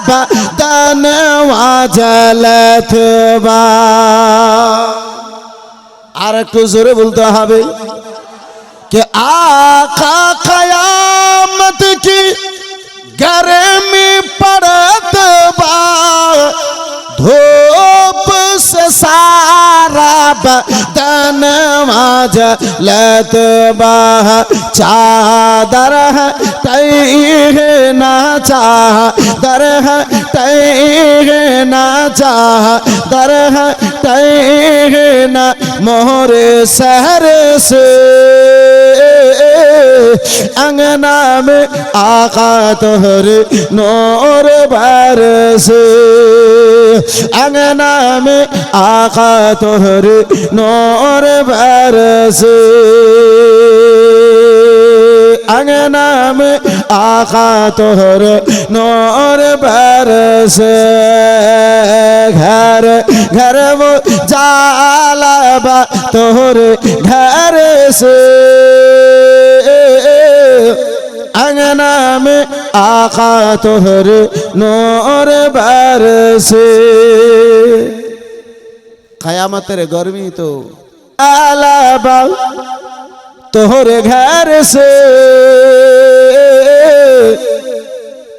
बदन वजलत बा। আর একটু জোরে বলতে হবে कि आका कयामत की गर्मी पड़त बा, धूप से सारा बदन वजलत बा। चादर है टहना चादर है टहना चादर है टहना मोहरे शहर से अंगना में आका तोहरे नूर बरसे। अंगना में आका तोहरे नूर बरसे। अंगना में आका तोहरे नूर बरसे। घर घर वो जाला बा तोहरे घर से। अंगना में आका तोहरे नूर बरसे। कयामतेर गर्मी तो आलाबा तोहरे घर से।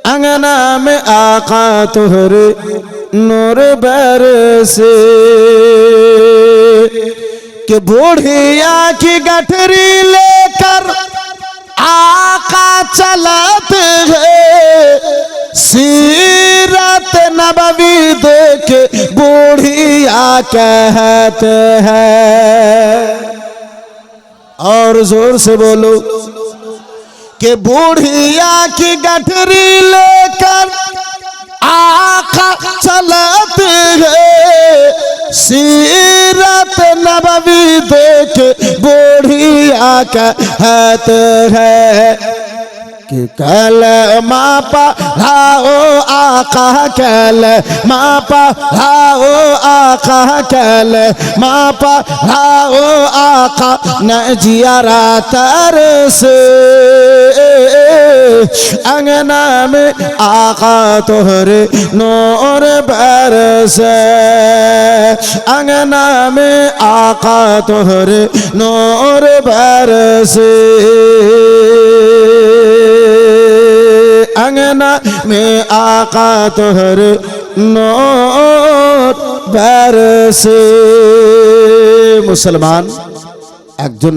अंगना में आका तोहरे नूर बरसे। कि बूढ़िया की गठरी लेकर आका चलत है। सीरत नबवी देख बूढ़िया कहते हैं। और जोर से बोलो कि बूढ़िया की गठरी लेकर आका चलत है। सीरत नबवी देख बूढ़िया कहते हैं कि कलमा पढ़ाओ आका कलमा पढ़ाओ आका कलमा पढ़ाओ आका न जियारा तरसे। अंगना में आका तोहरे नूर बरसे। अंगना में आका तोहरे नूर बरसे। अंगना में आका तोहरे नूर बरसे। मुसलमान একজন